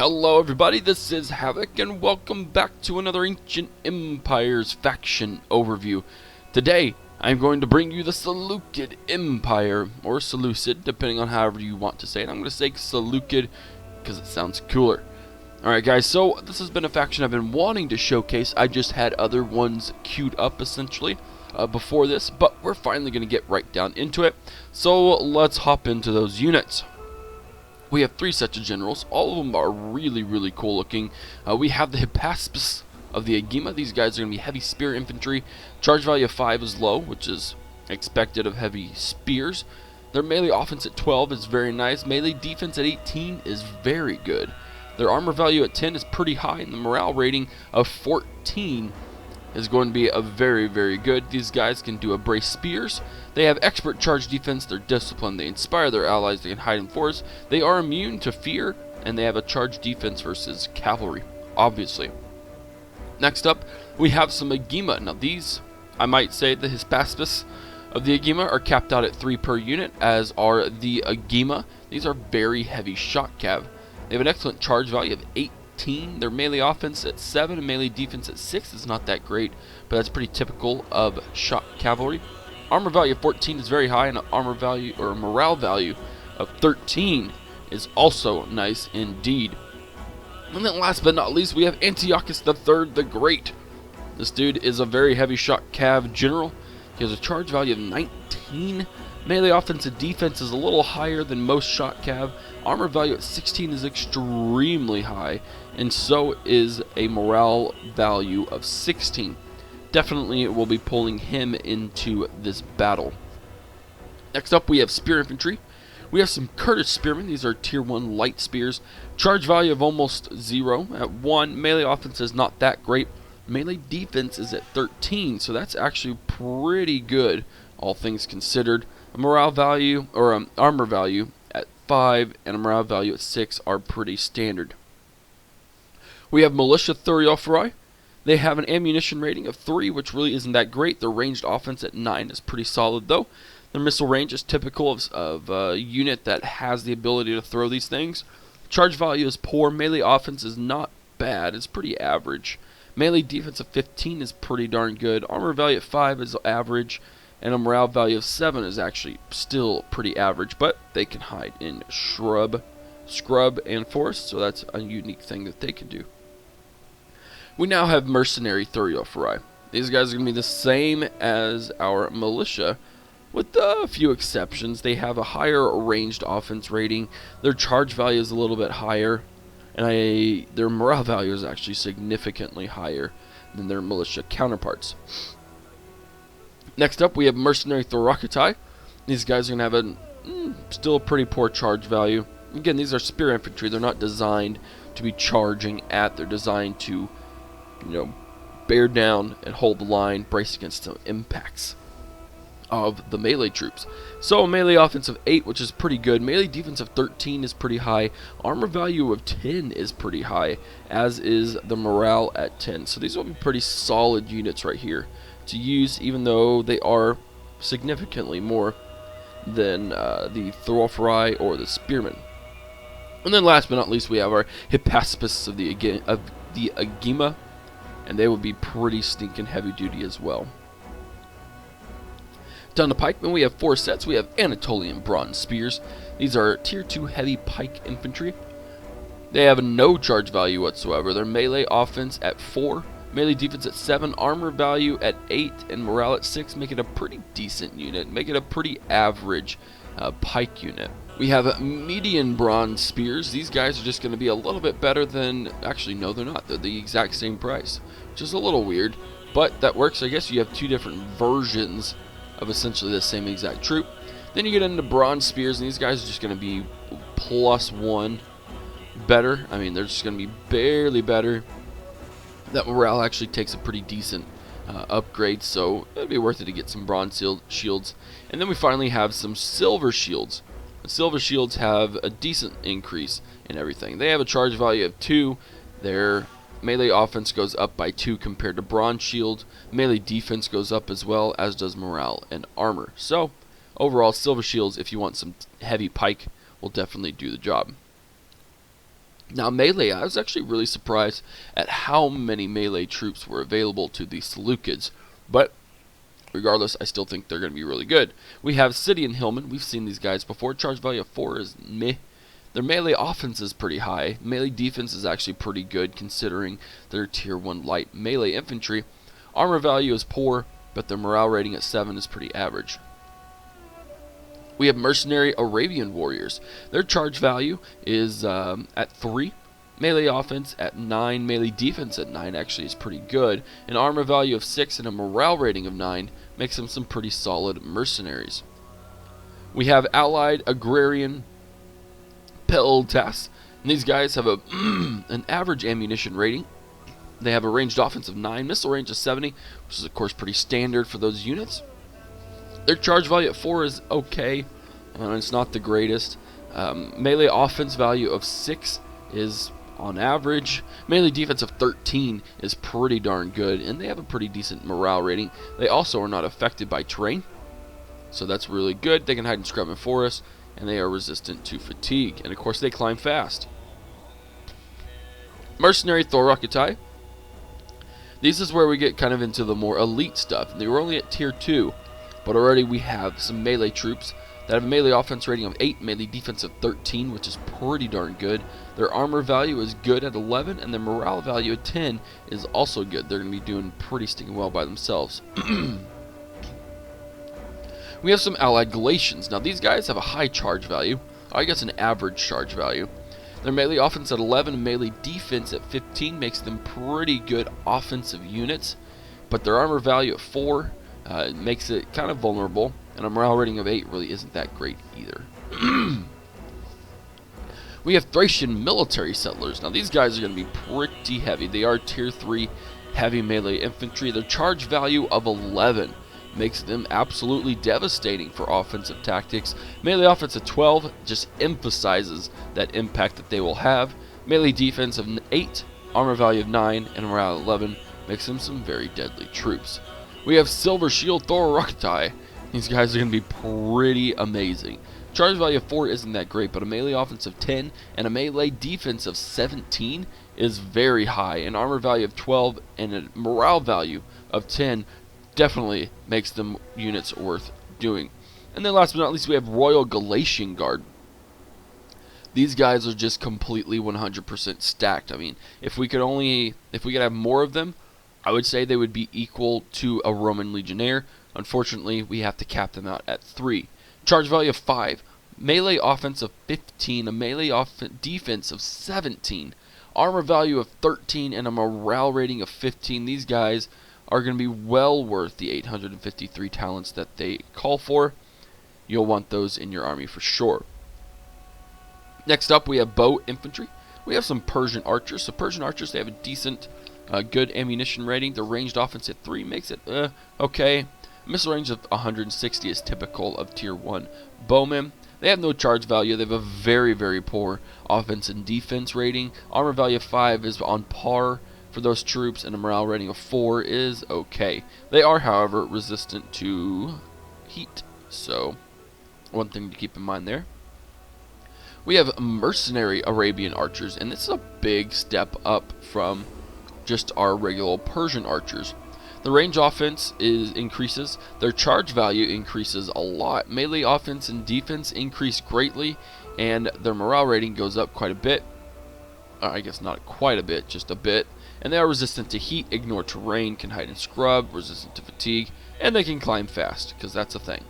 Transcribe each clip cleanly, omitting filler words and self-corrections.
Hello everybody, this is Havoc, and welcome back to another Ancient Empires faction overview. Today, I'm going to bring you the Seleucid Empire, or Seleucid, depending on however you want to say it. I'm going to say Seleucid because it sounds cooler. Alright guys, so this has been a faction I've been wanting to showcase. I just had other ones queued up, essentially, before this, but we're finally going to get right down into it. So, let's hop into those units. We have 3 sets of generals. All of them are really cool looking. We have the Hippaspis of the Agema. These guys are going to be heavy spear infantry. Charge value of 5 is low, which is expected of heavy spears. Their melee offense at 12 is very nice. Melee defense at 18 is very good. Their armor value at 10 is pretty high, and the morale rating of 14 is going to be a very good. These guys can do brace spears. They have expert charge defense. They're disciplined. They inspire their allies. They can hide in force. They are immune to fear, and they have a charge defense versus cavalry, obviously. Next up, we have some Agema. Now these, I might say, the Hippaspis of the Agema are capped out at 3 per unit, as are the Agema. These are very heavy shot cav. They have an excellent charge value of 18. Their melee offense at 7 and melee defense at 6 is not that great, but that's pretty typical of shot cavalry. Armor value of 14 is very high, and an armor value or morale value of 13 is also nice indeed. And then last but not least, we have Antiochus III the Great. This dude is a very heavy shot cav general. He has a charge value of 19. Melee offense and defense is a little higher than most shot cav. Armor value at 16 is extremely high, and so is a morale value of 16. Definitely will be pulling him into this battle. Next up, we have spear infantry. We have some Kurdish spearmen. These are tier 1 light spears. Charge value of almost 0 at 1. Melee offense is not that great. Melee defense is at 13, so that's actually pretty good, all things considered. A morale value, or armor value at 5 and a morale value at 6 are pretty standard. We have Militia Cavalry. They have an ammunition rating of 3, which really isn't that great. Their ranged offense at 9 is pretty solid, though. Their missile range is typical of a unit that has the ability to throw these things. Charge value is poor. Melee offense is not bad. It's pretty average. Melee defense of 15 is pretty darn good. Armor value at 5 is average. And a morale value of 7 is actually still pretty average, but they can hide in scrub, and forest, so that's a unique thing that they can do. We now have Mercenary Cavalry. These guys are going to be the same as our militia, with a few exceptions. They have a higher ranged offense rating. Their charge value is a little bit higher, and their morale value is actually significantly higher than their militia counterparts. Next up, we have Mercenary Thracian. These guys are going to have still a pretty poor charge value. Again, these are spear infantry. They're not designed to be charging at. They're designed to, bear down and hold the line, brace against the impacts of the melee troops. So a melee offense of 8, which is pretty good. Melee defense of 13 is pretty high. Armor value of 10 is pretty high, as is the morale at 10. So these will be pretty solid units right here to use, even though they are significantly more than the Thracian or the Spearmen. And then last but not least, we have our Hippaspis of the Agema, and they will be pretty stinking heavy duty as well. Down to pikemen, we have 4 sets. We have Anatolian bronze spears. These are tier 2 heavy pike infantry. They have no charge value whatsoever. Their melee offense at 4. Melee defense at 7, armor value at 8, and morale at 6 make it a pretty decent unit, make it a pretty average pike unit. We have median bronze spears. These guys are just going to be a little bit better than, actually no they're not, they're the exact same price, which is a little weird, but that works. I guess you have 2 different versions of essentially the same exact troop. Then you get into bronze spears, and these guys are just going to be +1 better. I mean, they're just going to be barely better. That morale actually takes a pretty decent upgrade, so it'd be worth it to get some bronze shields. And then we finally have some silver shields. The silver shields have a decent increase in everything. They have a charge value of 2. Their melee offense goes up by 2 compared to bronze shield. Melee defense goes up as well, as does morale and armor. So overall, silver shields, if you want some heavy pike, will definitely do the job. Now melee, I was actually really surprised at how many melee troops were available to the Seleucids, but regardless, I still think they're going to be really good. We have City and Hillman. We've seen these guys before. Charge value of 4 is meh. Their melee offense is pretty high. Melee defense is actually pretty good considering their tier 1 light melee infantry. Armor value is poor, but their morale rating at 7 is pretty average. We have Mercenary Arabian warriors. Their charge value is at 3. Melee offense at 9. Melee defense at 9 actually is pretty good. An armor value of 6 and a morale rating of 9 makes them some pretty solid mercenaries. We have Allied Agrarian Peltas. And these guys have an average ammunition rating. They have a ranged offense of 9, missile range of 70, which is of course pretty standard for those units. Their charge value at 4 is okay, it's not the greatest. Melee offense value of 6 is on average. Melee defense of 13 is pretty darn good, and they have a pretty decent morale rating. They also are not affected by terrain, so that's really good. They can hide and scrub in forests, and they are resistant to fatigue, and of course they climb fast. Mercenary Thoracitai. This is where we get kind of into the more elite stuff. They were only at tier 2, but already we have some melee troops that have a melee offense rating of 8, melee defense of 13, which is pretty darn good. Their armor value is good at 11, and their morale value at 10 is also good. They're going to be doing pretty stinking well by themselves. We have some allied Galatians. Now these guys have a high charge value, I guess an average charge value. Their melee offense at 11 and melee defense at 15 makes them pretty good offensive units, but their armor value at 4 makes it kind of vulnerable, and a morale rating of 8 really isn't that great either. We have Thracian military settlers. Now these guys are going to be pretty heavy. They are tier 3 heavy melee infantry. Their charge value of 11 makes them absolutely devastating for offensive tactics. Melee offense of 12 just emphasizes that impact that they will have. Melee defense of 8, armor value of 9, and morale 11 makes them some very deadly troops. We have Silver Shield Thoracitai. These guys are going to be pretty amazing. Charge value of 4 isn't that great, but a melee offense of 10 and a melee defense of 17 is very high. An armor value of 12 and a morale value of 10 definitely makes them units worth doing. And then last but not least, we have Royal Galatian Guard. These guys are just completely 100% stacked. I mean, if we could have more of them, I would say they would be equal to a Roman Legionnaire. Unfortunately, we have to cap them out at 3. Charge value of 5, melee offense of 15, a melee defense of 17, armor value of 13, and a morale rating of 15. These guys are going to be well worth the 853 talents that they call for. You'll want those in your army for sure. Next up, we have bow infantry. We have some Persian archers. So Persian archers, they have a decent, good ammunition rating. Their ranged offense at 3 makes it okay. Missile range of 160 is typical of tier 1 bowmen. They have no charge value. They have a very, very poor offense and defense rating. Armor value of 5 is on par for those troops, and a morale rating of 4 is okay. They are, however, resistant to heat, so one thing to keep in mind there. We have Mercenary Arabian archers, and this is a big step up from just our regular Persian archers. The range offense increases, their charge value increases a lot, melee offense and defense increase greatly, and their morale rating goes up quite a bit. I guess not quite a bit, just a bit. And they are resistant to heat, ignore terrain, can hide and scrub, resistant to fatigue, and they can climb fast, because that's a thing.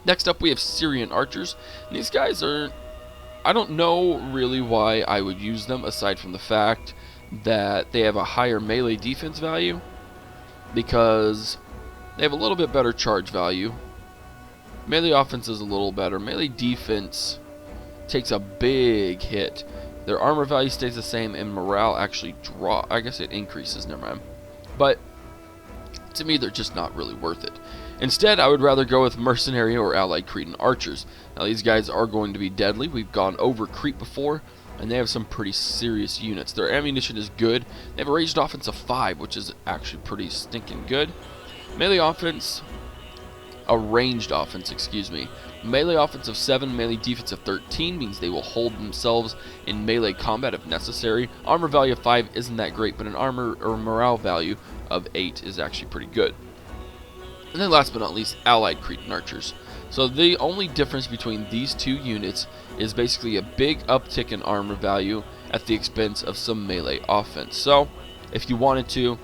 Next up we have Syrian archers, and these guys are, I don't know really why I would use them, aside from the fact that they have a higher melee defense value, because they have a little bit better charge value. Melee offense is a little better. Melee defense takes a big hit. Their armor value stays the same, and morale actually I guess it increases, never mind. But to me, they're just not really worth it. Instead, I would rather go with Mercenary or Allied Cretan archers. Now, these guys are going to be deadly. We've gone over Crete before, and they have some pretty serious units. Their ammunition is good. They have a ranged offense of 5, which is actually pretty stinking good. Melee offense a ranged offense, excuse me. Melee offense of 7, melee defense of 13 means they will hold themselves in melee combat if necessary. Armor value of 5 isn't that great, but an armor or morale value of 8 is actually pretty good. And then last but not least, allied Cretan archers. So the only difference between these two units is basically a big uptick in armor value at the expense of some melee offense. So if you wanted to,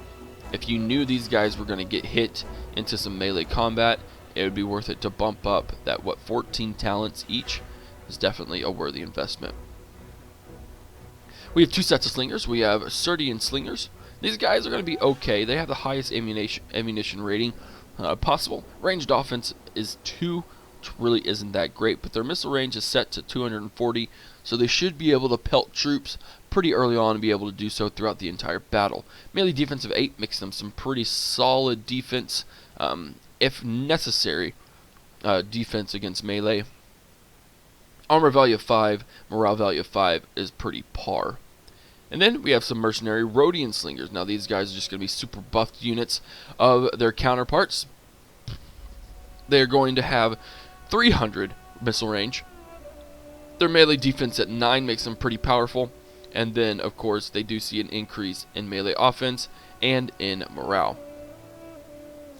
if you knew these guys were going to get hit into some melee combat, it would be worth it to bump up that, 14 talents each is definitely a worthy investment. We have two sets of slingers. We have Serdian slingers. These guys are going to be okay. They have the highest ammunition rating possible. Ranged offense is 2, which really isn't that great, but their missile range is set to 240, so they should be able to pelt troops pretty early on and be able to do so throughout the entire battle. Melee defense of 8 makes them some pretty solid defense, if necessary, defense against melee. Armor value of 5, morale value of 5 is pretty par. And then we have some mercenary Rhodian slingers. Now these guys are just going to be super buffed units of their counterparts. They're going to have 300 missile range. Their melee defense at 9 makes them pretty powerful. And then, of course, they do see an increase in melee offense and in morale.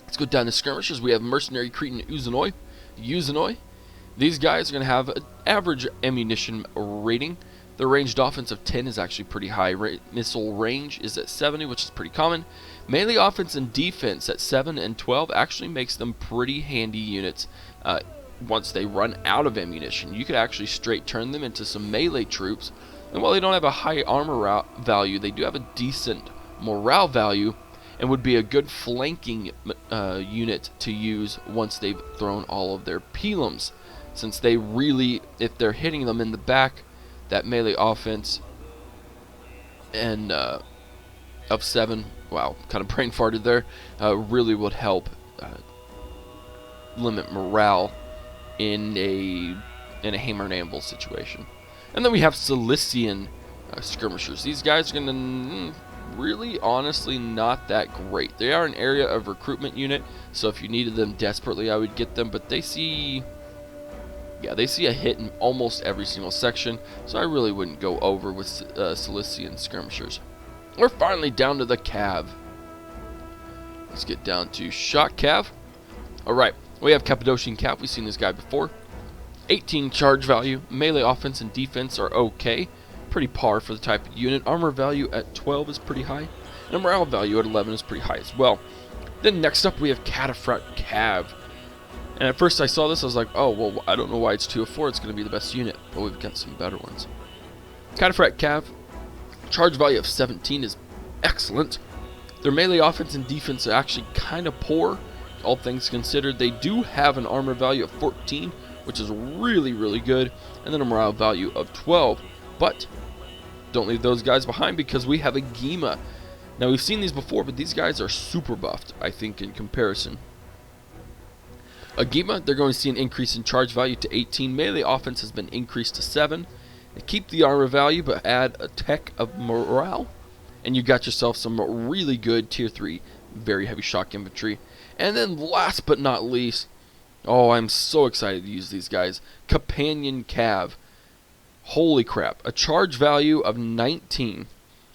Let's go down to skirmishes. We have mercenary Cretan Uzanoi. These guys are going to have an average ammunition rating. Their ranged offense of 10 is actually pretty high. Missile range is at 70, which is pretty common. Melee offense and defense at 7 and 12 actually makes them pretty handy units once they run out of ammunition. You could actually straight turn them into some melee troops. And while they don't have a high armor value, they do have a decent morale value and would be a good flanking unit to use once they've thrown all of their pilums. Since they really, if they're hitting them in the back, that melee offense and of 7, wow, kind of brain farted there, really would help limit morale in a hammer and anvil situation. And then we have Cilician skirmishers. These guys are going to really, honestly, not that great. They are an area of recruitment unit, so if you needed them desperately, I would get them, but they see a hit in almost every single section, so I really wouldn't go over with Cilician skirmishers. We're finally down to the Cav. Let's get down to Shock Cav. Alright, we have Cappadocian Cav. We've seen this guy before. 18 charge value. Melee offense and defense are okay. Pretty par for the type of unit. Armor value at 12 is pretty high. And morale value at 11 is pretty high as well. Then next up we have Cataphract Calves. And at first I saw this, I was like, oh, well, I don't know why it's 2 of 4. It's going to be the best unit. But we've got some better ones. Cataphract Calves. Charge value of 17 is excellent. Their melee offense and defense are actually kind of poor, all things considered. They do have an armor value of 14, which is really, really good. And then a morale value of 12. But don't leave those guys behind because we have a Gema. Now, we've seen these before, but these guys are super buffed, I think, in comparison. A Gema, they're going to see an increase in charge value to 18. Melee offense has been increased to 7. They keep the armor value, but add a tech of morale. And you got yourself some really good tier 3, very heavy shock infantry. And then last but not least, oh, I'm so excited to use these guys. Companion Cav. Holy crap. A charge value of 19.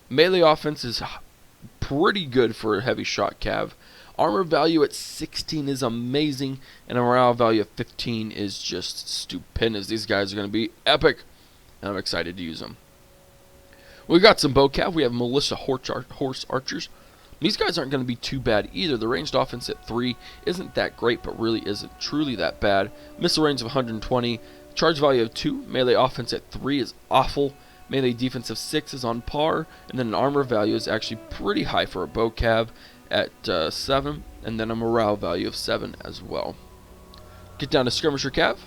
Melee offense is pretty good for a heavy shot Cav. Armor value at 16 is amazing. And a morale value of 15 is just stupendous. These guys are going to be epic. And I'm excited to use them. We've got some Vocab. We have Militia Horse Archers. These guys aren't going to be too bad either. The ranged offense at 3 isn't that great, but really isn't truly that bad. Missile range of 120. Charge value of 2. Melee offense at 3 is awful. Melee defense of 6 is on par. And then an armor value is actually pretty high for a Vocab at 7. And then a morale value of 7 as well. Get down to Skirmisher Cav.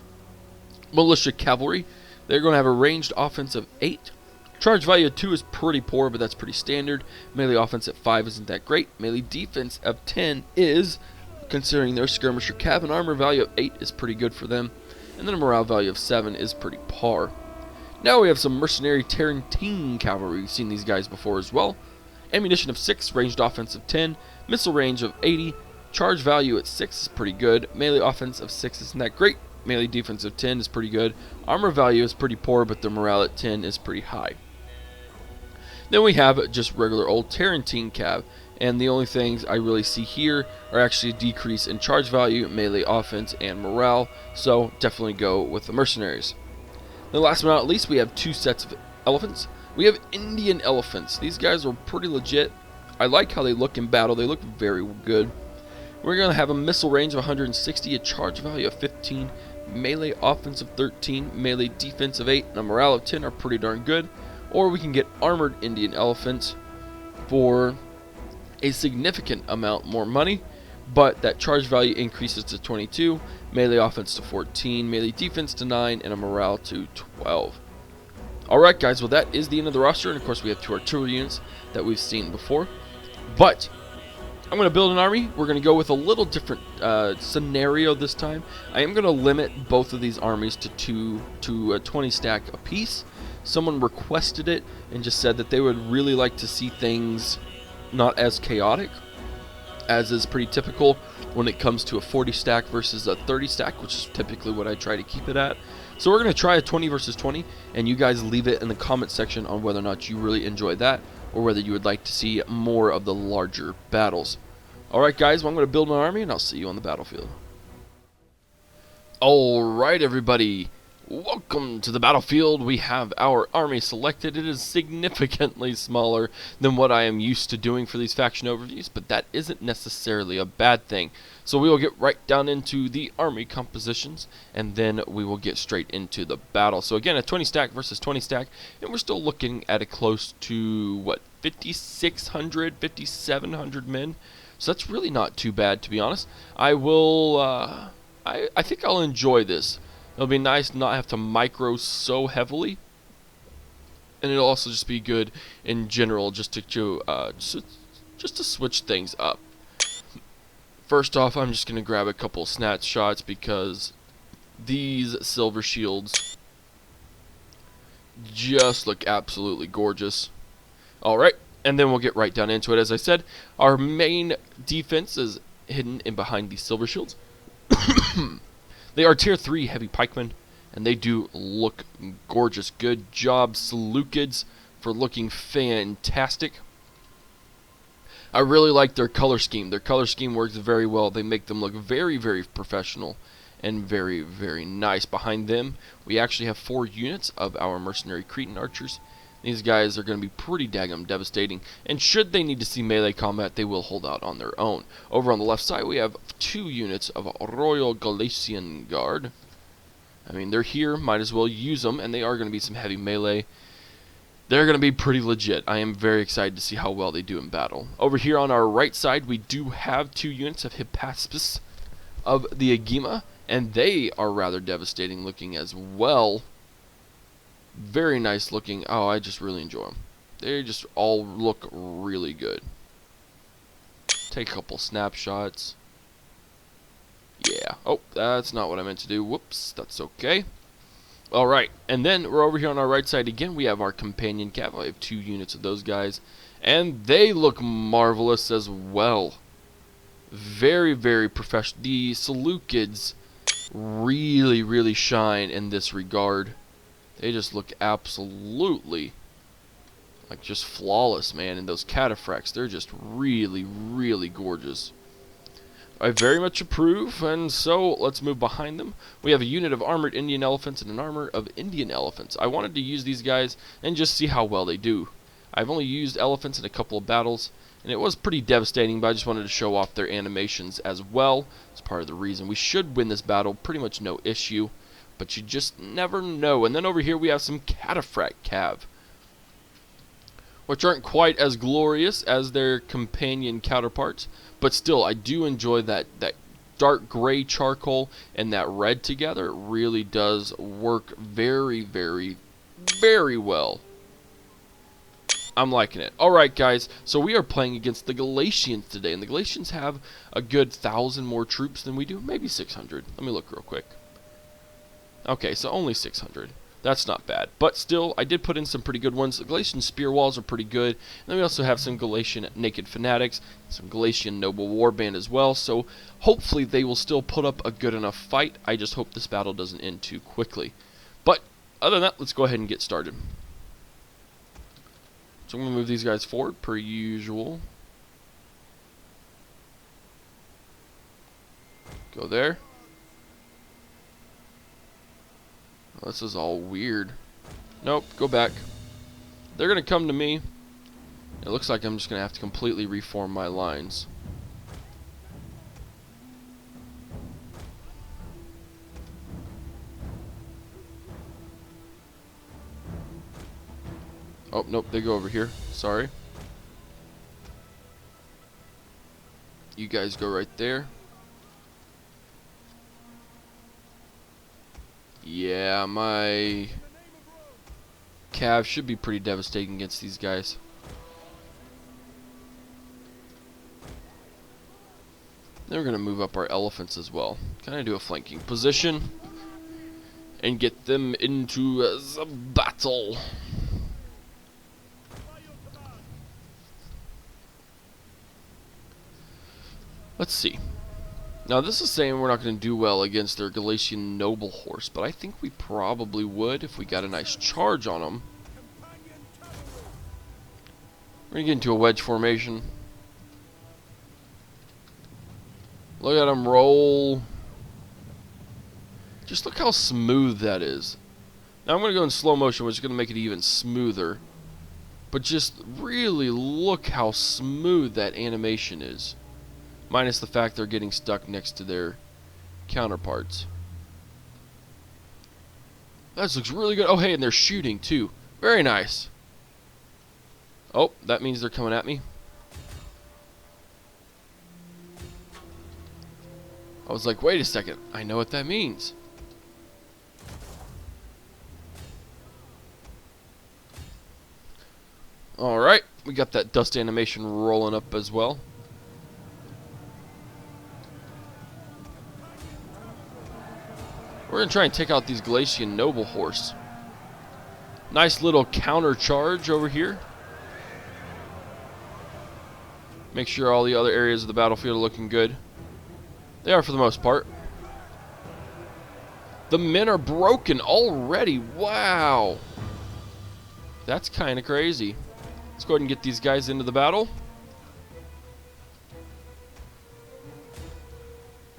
Militia Cavalry. They're going to have a ranged offense of 8. Charge value of 2 is pretty poor, but that's pretty standard. Melee offense at 5 isn't that great. Melee defense of 10 is, considering their Skirmisher Cav, an armor value of 8 is pretty good for them. And then a morale value of 7 is pretty par. Now we have some Mercenary Tarentine Cavalry. We've seen these guys before as well. Ammunition of 6, ranged offense of 10, missile range of 80, Charge value at 6 is pretty good. Melee offense of 6 isn't that great. Melee defense of 10 is pretty good. Armor value is pretty poor, but the morale at 10 is pretty high. Then we have just regular old Tarentine Cav, and the only things I really see here are actually a decrease in charge value, melee offense, and morale, so definitely go with the Mercenaries. Then last but not least, we have 2 sets of elephants. We have Indian elephants. These guys are pretty legit. I like how they look in battle. They look very good. We're going to have a missile range of 160, a charge value of 15, melee offense of 13, melee defense of 8, and a morale of 10 are pretty darn good. Or we can get armored Indian elephants for a significant amount more money, but that charge value increases to 22, melee offense to 14, melee defense to 9, and a morale to 12. Alright guys, well that is the end of the roster, and of course we have 2 artillery units that we've seen before. But I'm going to build an army. We're going to go with a little different scenario this time. I am going to limit both of these armies to 20 stack apiece. Someone requested it and just said that they would really like to see things not as chaotic, as is pretty typical when it comes to a 40 stack versus a 30 stack, which is typically what I try to keep it at. So we're going to try a 20 versus 20, and you guys leave it in the comment section on whether or not you really enjoy that, or whether you would like to see more of the larger battles. Alright guys, well, I'm going to build my army, and I'll see you on the battlefield. Alright everybody, welcome to the battlefield. We have our army selected. It is significantly smaller than what I am used to doing for these faction overviews, but that isn't necessarily a bad thing. So we will get right down into the army compositions, and then we will get straight into the battle. So again, a 20 stack versus 20 stack, and we're still looking at a close to, what, 5,600, 5,700 men. So that's really not too bad, to be honest. I will, I think I'll enjoy this. It'll be nice to not have to micro so heavily, and it'll also just be good in general, just to switch things up. First off, I'm just gonna grab a couple snapshots because these silver shields just look absolutely gorgeous. All right, and then we'll get right down into it. As I said, our main defense is hidden in behind these silver shields. They are tier 3 heavy pikemen, and they do look gorgeous. Good job, Seleucids, for looking fantastic. I really like their color scheme. Their color scheme works very well. They make them look very, very professional and very, very nice. Behind them, we actually have 4 units of our mercenary Cretan archers. These guys are going to be pretty daggum devastating, and should they need to see melee combat, they will hold out on their own. Over on the left side, we have 2 units of Royal Galatian Guard. I mean, they're here, might as well use them, and they are going to be some heavy melee. They're going to be pretty legit. I am very excited to see how well they do in battle. Over here on our right side, we do have 2 units of Hippaspis of the Agema, and they are rather devastating looking as well. Very nice looking. Oh, I just really enjoy them. They just all look really good. Take a couple snapshots. Yeah. Oh, that's not what I meant to do. Whoops. That's okay. Alright. And then we're over here on our right side again. We have our companion cavalry. I have 2 units of those guys. And they look marvelous as well. Very, very professional. The Seleucids really, really shine in this regard. They just look absolutely like just flawless, man. And those cataphracts, they're just really, really gorgeous. I very much approve, and so let's move behind them. We have a unit of armored Indian elephants and an armor of Indian elephants. I wanted to use these guys and just see how well they do. I've only used elephants in a couple of battles, and it was pretty devastating, but I just wanted to show off their animations as well. It's part of the reason we should win this battle, pretty much no issue. But you just never know. And then over here we have some Cataphract Calves, which aren't quite as glorious as their companion counterparts, but still I do enjoy that dark gray charcoal and that red together. It really does work very, very, very well. I'm liking it. Alright guys, so we are playing against the Galatians today, and the Galatians have a good 1,000 more troops than we do, maybe 600. Let me look real quick. Okay, so only 600. That's not bad. But still, I did put in some pretty good ones. The Galatian spear walls are pretty good. And then we also have some Galatian naked fanatics, some Galatian noble warband as well. So hopefully they will still put up a good enough fight. I just hope this battle doesn't end too quickly. But other than that, let's go ahead and get started. So I'm going to move these guys forward per usual. Go there. Oh, this is all weird. Nope, go back. They're going to come to me. It looks like I'm just going to have to completely reform my lines. Oh, nope, they go over here. Sorry. You guys go right there. Yeah, my Cav should be pretty devastating against these guys. Then we're going to move up our elephants as well. Kind of do a flanking position and get them into the battle. Let's see. Now this is saying we're not going to do well against their Galatian noble horse, but I think we probably would if we got a nice charge on them. We're going to get into a wedge formation. Look at them roll. Just look how smooth that is. Now I'm going to go in slow motion, which is going to make it even smoother. But just really look how smooth that animation is. Minus the fact they're getting stuck next to their counterparts. That looks really good. Oh, hey, and they're shooting, too. Very nice. Oh, that means they're coming at me. I was like, wait a second. I know what that means. Alright, we got that dust animation rolling up as well. We're going to try and take out these Galatian noble horse. Nice little counter charge over here. Make sure all the other areas of the battlefield are looking good. They are for the most part. The men are broken already. Wow. That's kind of crazy. Let's go ahead and get these guys into the battle.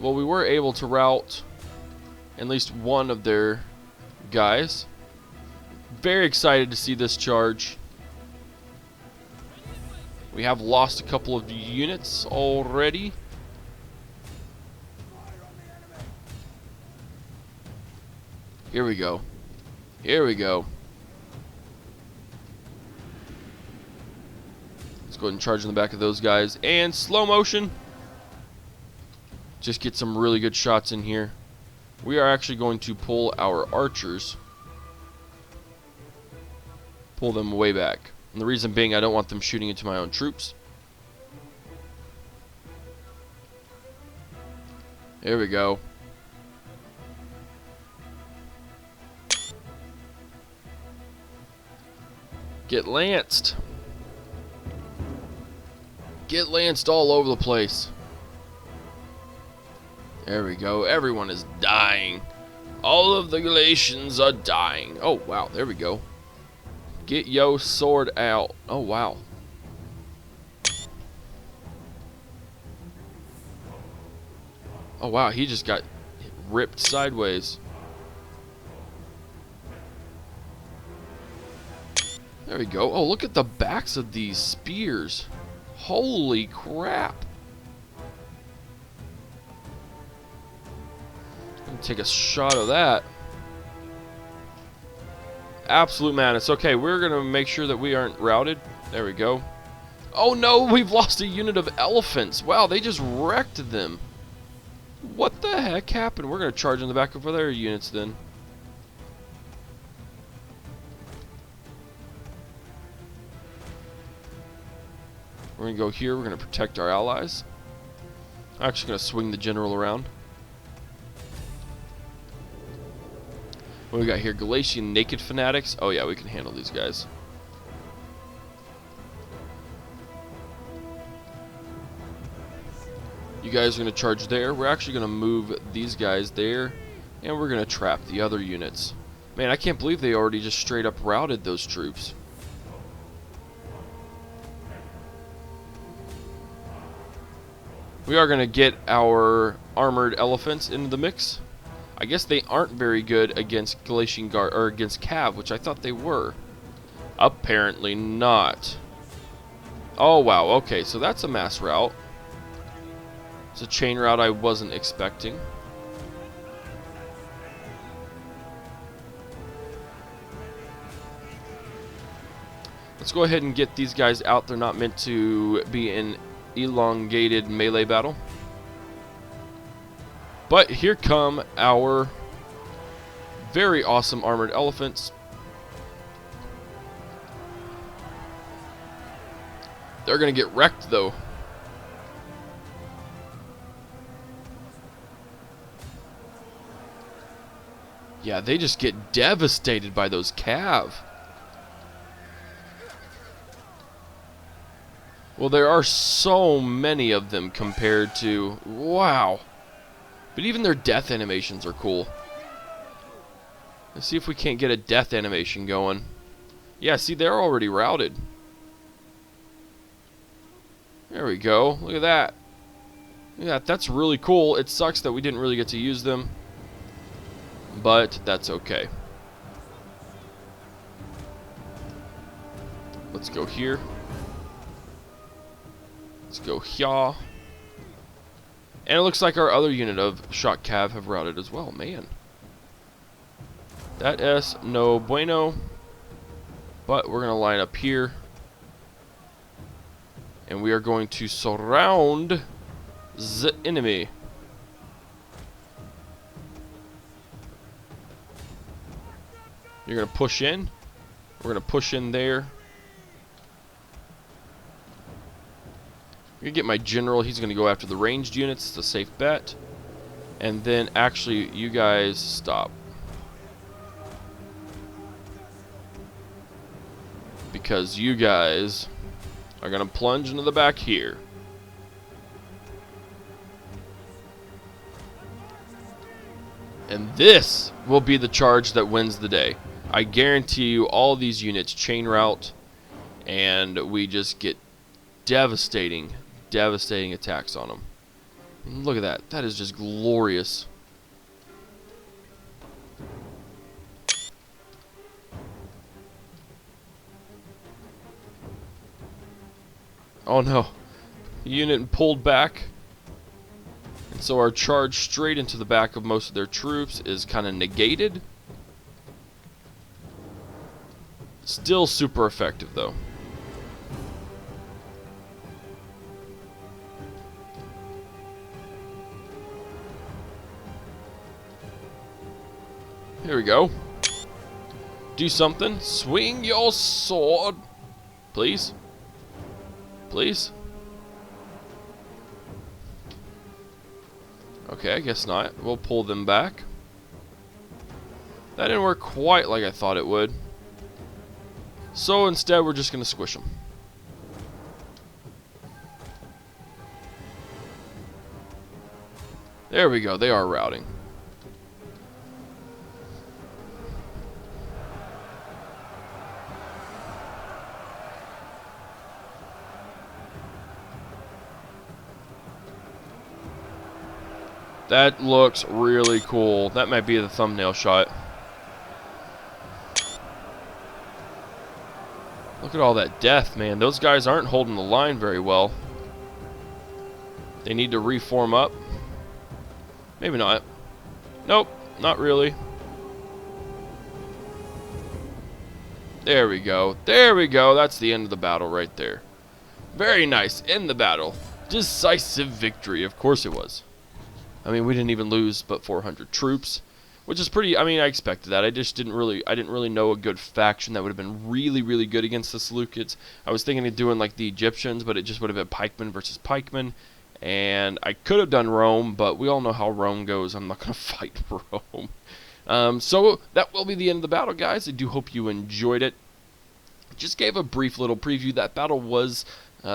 Well, we were able to rout at least one of their guys. Very excited to see this charge. We have lost a couple of units already. Here we go. Here we go. Let's go ahead and charge in the back of those guys. And slow motion. Just get some really good shots in here. We are actually going to pull our archers. Pull them way back. And the reason being, I don't want them shooting into my own troops. There we go. Get lanced. Get lanced all over the place. There we go. Everyone is dying. All of the Galatians are dying. Oh, wow. There we go. Get yo sword out. Oh, wow. Oh, wow. He just got ripped sideways. There we go. Oh, look at the backs of these spears. Holy crap. Take a shot of that. Absolute madness. Okay, we're going to make sure that we aren't routed. There we go. Oh no, we've lost a unit of elephants. Wow, they just wrecked them. What the heck happened? We're going to charge in the back of their units then. We're going to go here. We're going to protect our allies. I'm actually going to swing the general around. What we got here? Galatian naked fanatics. Oh yeah, we can handle these guys. You guys are going to charge there. We're actually going to move these guys there. And we're going to trap the other units. Man, I can't believe they already just straight up routed those troops. We are going to get our armored elephants into the mix. I guess they aren't very good against Galatian Guard or against Cav, which I thought they were. Apparently not. Oh wow, okay, so that's a mass route. It's a chain route I wasn't expecting. Let's go ahead and get these guys out. They're not meant to be in elongated melee battle. But here come our very awesome armored elephants. They're going to get wrecked though. Yeah, they just get devastated by those cav. Well, there are so many of them compared to... Wow. But even their death animations are cool. Let's see if we can't get a death animation going. Yeah, see, they're already routed. There we go. Look at that. Look at that. That's really cool. It sucks that we didn't really get to use them. But that's okay. Let's go here. Let's go here. And it looks like our other unit of shock cav have routed as well. Man. That is no bueno. But we're going to line up here. And we are going to surround the enemy. You're going to push in. We're going to push in there. I'm going to get my general. He's going to go after the ranged units. It's a safe bet. And then, actually, you guys stop. Because you guys are going to plunge into the back here. And this will be the charge that wins the day. I guarantee you all these units chain route. And we just get devastating attacks on them. Look at that. That is just glorious. Oh no. The unit pulled back. And so our charge straight into the back of most of their troops is kind of negated. Still super effective though. Here we go. Do something. Swing your sword. Please. Please. Okay, I guess not. We'll pull them back. That didn't work quite like I thought it would. So instead, we're just going to squish them. There we go. They are routing. That looks really cool. That might be the thumbnail shot. Look at all that death, man. Those guys aren't holding the line very well. They need to reform up. Maybe not. Nope, not really. There we go. There we go. That's the end of the battle right there. Very nice. End the battle. Decisive victory. Of course it was. I mean, we didn't even lose but 400 troops, which is pretty. I mean, I expected that. I didn't really know a good faction that would have been really, really good against the Seleucids. I was thinking of doing like the Egyptians, but it just would have been pikemen versus pikemen. And I could have done Rome, but we all know how Rome goes. I'm not going to fight Rome. So that will be the end of the battle, guys. I do hope you enjoyed it. Just gave a brief little preview. That battle was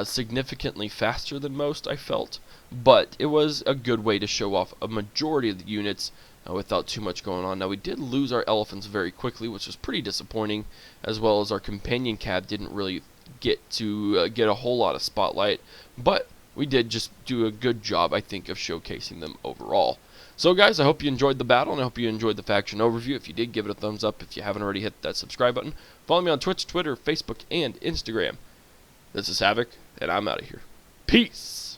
significantly faster than most, I felt, but it was a good way to show off a majority of the units without too much going on. Now, we did lose our elephants very quickly, which was pretty disappointing, as well as our companion cab didn't really get a whole lot of spotlight, but we did just do a good job, I think, of showcasing them overall. So guys, I hope you enjoyed the battle, and I hope you enjoyed the faction overview. If you did, give it a thumbs up. If you haven't already, hit that subscribe button. Follow me on Twitch, Twitter, Facebook, and Instagram. This is Havoc, and I'm out of here. Peace!